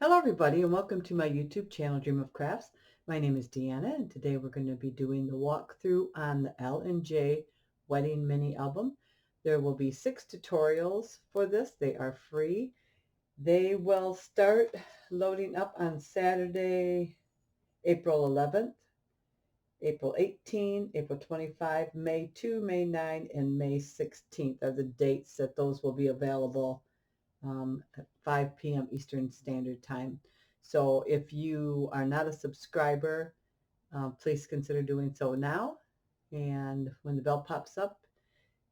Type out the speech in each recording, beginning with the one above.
Hello everybody and welcome to my YouTube channel Dream of Crafts. My name is Deanna and today we're going to be doing the walkthrough on the L&J Wedding Mini Album. There will be 6 tutorials for this. They are free. They will start loading up on Saturday, April 11th, April 18, April 25, May 2, May 9, and May 16th are the dates that those will be available at 5 p.m. Eastern Standard Time. So if you are not a subscriber, please consider doing so now. And when the bell pops up,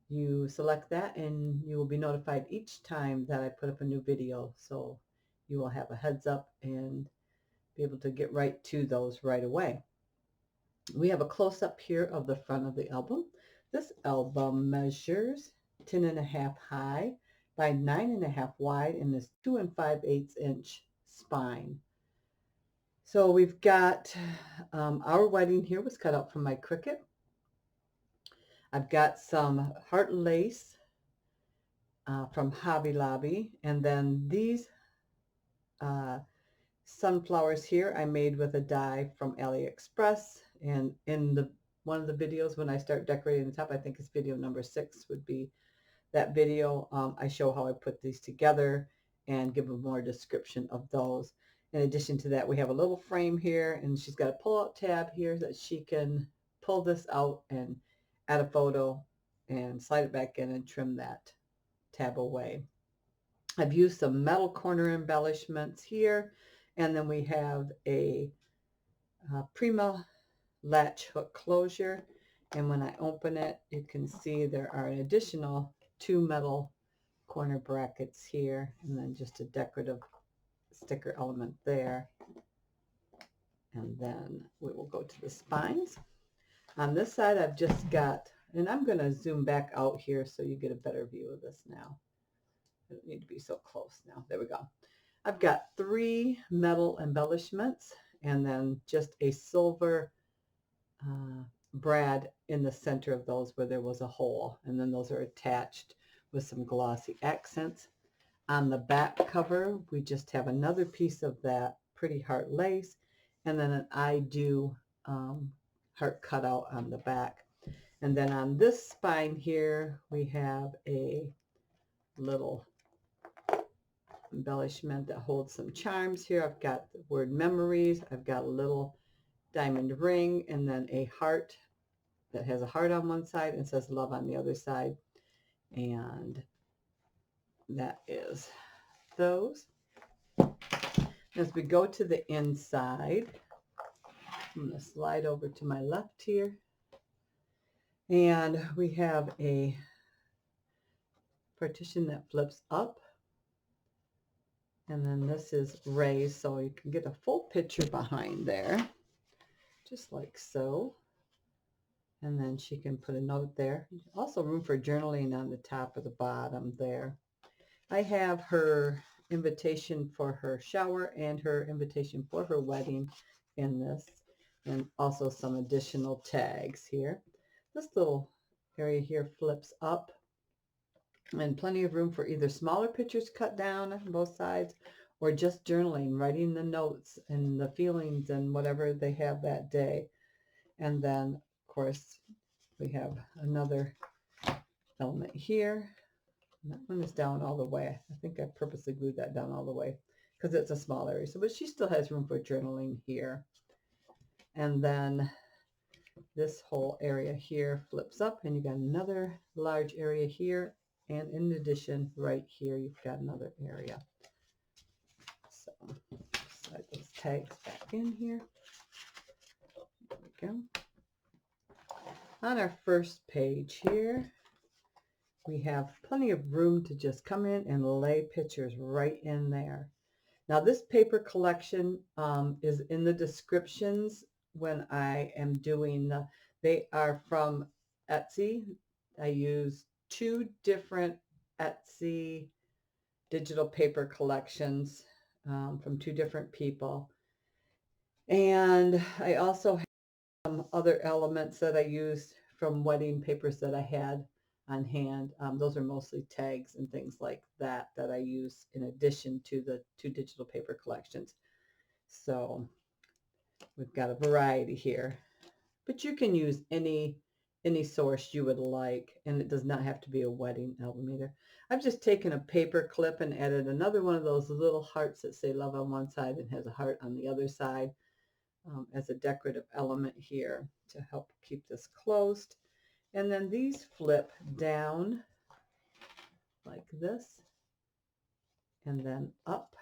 you select that and you will be notified each time that I put up a new video. So you will have a heads up and be able to get right to those right away. We have a close-up here of the front of the album. This album measures 10.5 high by 9.5 wide and is 2 5/8 inch spine. So we've got our wedding here was cut out from my Cricut. I've got some heart lace from Hobby Lobby, and then these sunflowers here I made with a die from AliExpress. And in the one of the videos when I start decorating the top, I think it's video number 6 would be that video. I show how I put these together and give a more description of those. In addition to that, we have a little frame here, and she's got a pull-out tab here that she can pull this out and add a photo and slide it back in and trim that tab away. I've used some metal corner embellishments here, and then we have a Prima latch hook closure, and when I open it, you can see there are an additional 2 metal corner brackets here, and then just a decorative sticker element there. And then we will go to the spines. On this side, I've just got, and I'm going to zoom back out here so you get a better view of this now. I don't need to be so close now. There we go. I've got 3 metal embellishments and then just a silver brad in the center of those where there was a hole, and then those are attached with some glossy accents. On the back cover, we just have another piece of that pretty heart lace, and then an I do heart cutout on the back. And then on this spine here, we have a little embellishment that holds some charms here. I've got the word memories. I've got a little diamond ring, and then a heart that has a heart on one side and says love on the other side. And that is those. As we go to the inside, I'm going to slide over to my left here, and we have a partition that flips up, and then this is raised so you can get a full picture behind there, just like so. And then she can put a note there. Also room for journaling on the top or the bottom there. I have her invitation for her shower and her invitation for her wedding in this, and also some additional tags here. This little area here flips up, and plenty of room for either smaller pictures cut down on both sides or just journaling, writing the notes and the feelings and whatever they have that day. And then, of course, we have another element here. And that one is down all the way. I think I purposely glued that down all the way because it's a small area. So, but she still has room for journaling here. And then this whole area here flips up, and you got another large area here. And in addition, right here, you've got another area. So, slide those tags back in here. There we go. On our first page here, we have plenty of room to just come in and lay pictures right in there. Now this paper collection is in the descriptions when I am doing they are from Etsy. I use 2 different Etsy digital paper collections from 2 different people. And I also have some other elements that I used from wedding papers that I had on hand. Those are mostly tags and things like that that I use in addition to the 2 digital paper collections. So we've got a variety here, but you can use any source you would like, and it does not have to be a wedding album either. I've just taken a paper clip and added another one of those little hearts that say love on one side and has a heart on the other side as a decorative element here to help keep this closed. And then these flip down like this and then up.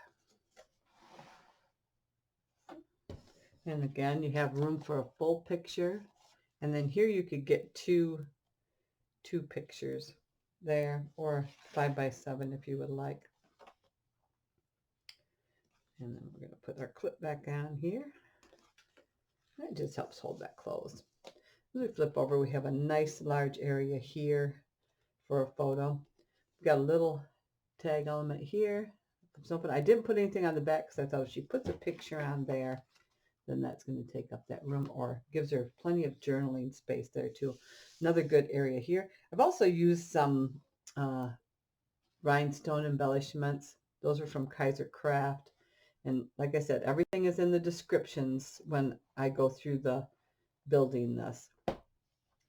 And again, you have room for a full picture. And then here you could get two pictures there, or 5 by 7 if you would like. And then we're going to put our clip back on here. That just helps hold that closed. As we flip over, we have a nice large area here for a photo. We've got a little tag element here. I didn't put anything on the back because I thought if she puts a picture on there, then that's going to take up that room, or gives her plenty of journaling space there too. Another good area here. I've also used some rhinestone embellishments. Those are from Kaiser Craft. And like I said, everything is in the descriptions when I go through the building this.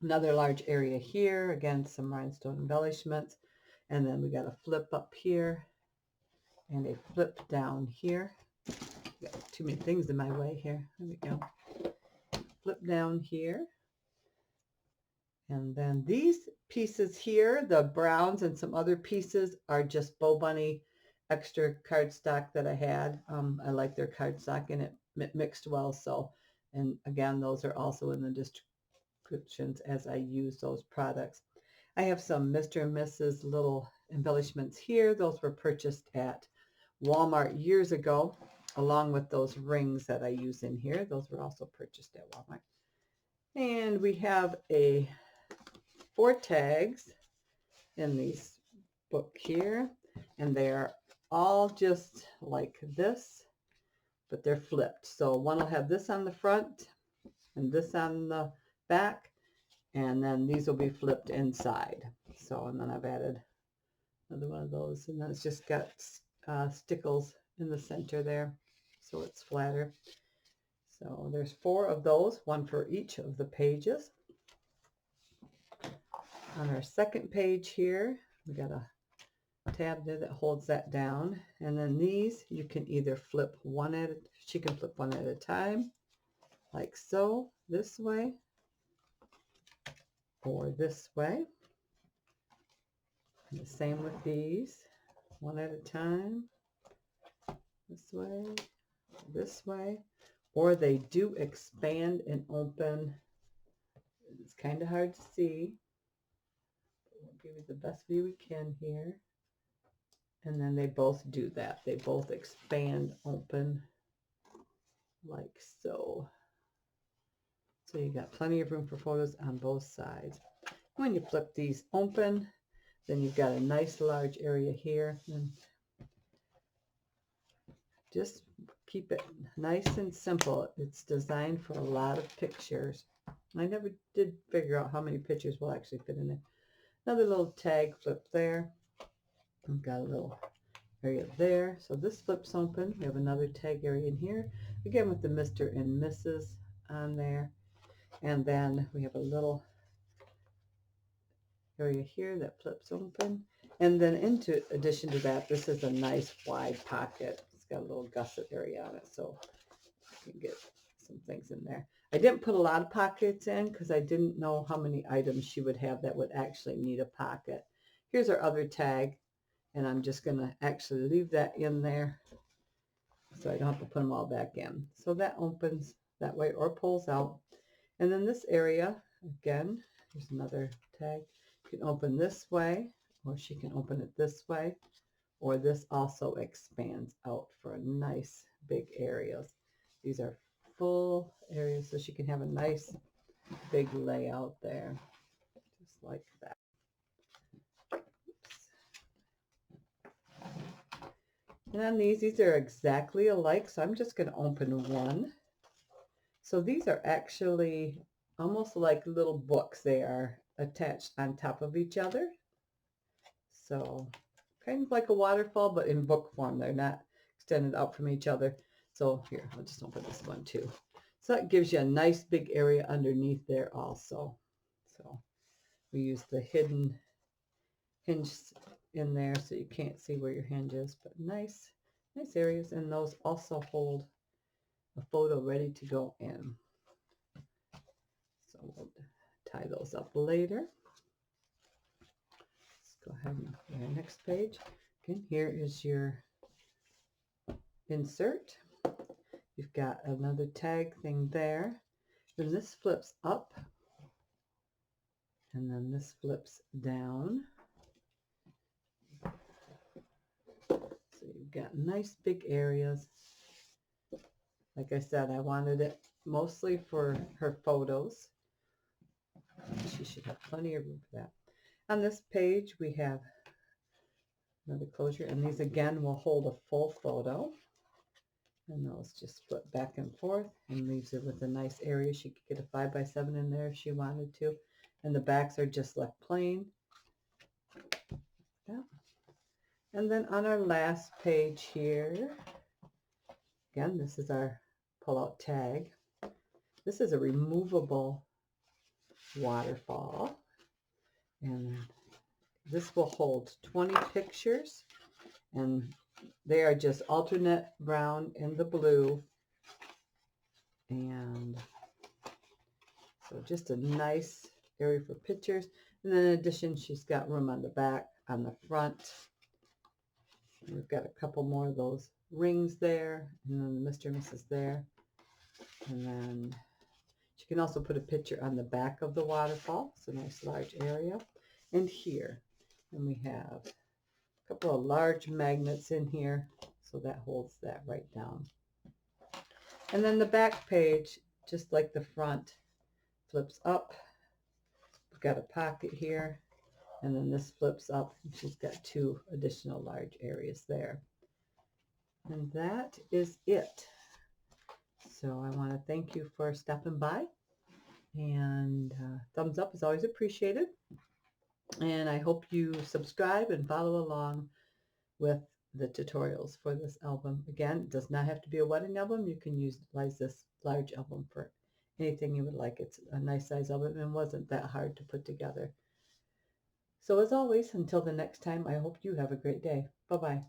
Another large area here. Again, some rhinestone embellishments. And then we got a flip up here and a flip down here. Got too many things in my way here. There we go. Flip down here. And then these pieces here, the browns and some other pieces, are just Bo Bunny extra cardstock that I had. I like their cardstock and it mixed well. So, and again, those are also in the descriptions as I use those products. I have some Mr. and Mrs. little embellishments here. Those were purchased at Walmart years ago, along with those rings that I use in here. Those were also purchased at Walmart. And we have 4 tags in this book here, and they're all just like this, but they're flipped. So one will have this on the front and this on the back, and then these will be flipped inside. So, and then I've added another one of those, and then it's just got stickles in the center there, so it's flatter. So there's 4 of those, one for each of the pages. On our second page here, we got a tab there that holds that down, and then these you can either flip she can flip one at a time, like so, this way, or this way. And the same with these, one at a time, this way, or they do expand and open. It's kind of hard to see. We'll give you the best view we can here. And then they both do that. They both expand open like so. So you got plenty of room for photos on both sides. When you flip these open, then you've got a nice large area here. And just keep it nice and simple. It's designed for a lot of pictures. I never did figure out how many pictures will actually fit in there. Another little tag flip there. We've got a little area there. So this flips open. We have another tag area in here. Again with the Mr. and Mrs. on there. And then we have a little area here that flips open. And then in addition to that, this is a nice wide pocket. It's got a little gusset area on it, so you can get some things in there. I didn't put a lot of pockets in because I didn't know how many items she would have that would actually need a pocket. Here's our other tag, and I'm just going to actually leave that in there so I don't have to put them all back in. So that opens that way or pulls out. And then this area, again, here's another tag. You can open this way, or she can open it this way, or this also expands out for nice big areas. These are full areas, so she can have a nice big layout there, just like that. Oops. And on these are exactly alike, so I'm just going to open one. So these are actually almost like little books. They are attached on top of each other. So kind of like a waterfall, but in book form. They're not extended out from each other. So here, I'll just open this one too. So that gives you a nice big area underneath there also. So we use the hidden hinge in there so you can't see where your hinge is, but nice areas. And those also hold a photo ready to go in. So we'll tie those up later. Let's go ahead and go to the next page. Again, here is your insert. You've got another tag thing there. Then this flips up, and then this flips down. So you've got nice big areas. Like I said, I wanted it mostly for her photos. She should have plenty of room for that. On this page, we have another closure, and these again will hold a full photo. And those just flip back and forth and leaves it with a nice area. She could get a 5x7 in there if she wanted to. And the backs are just left plain. Yeah. And then on our last page here, again, this is our pull-out tag. This is a removable waterfall. And this will hold 20 pictures. And they are just alternate brown and the blue. And so just a nice area for pictures. And then in addition, she's got room on the back, on the front. And we've got a couple more of those rings there. And then the Mr. and Mrs. there. And then she can also put a picture on the back of the waterfall. It's a nice large area. And here. And we have a couple of large magnets in here. So that holds that right down. And then the back page, just like the front, flips up. We've got a pocket here, and then this flips up, and she's got 2 additional large areas there. And that is it. So I want to thank you for stopping by, and thumbs up is always appreciated. And I hope you subscribe and follow along with the tutorials for this album. Again, it does not have to be a wedding album. You can utilize this large album for anything you would like. It's a nice size album and wasn't that hard to put together. So as always, until the next time, I hope you have a great day. Bye-bye.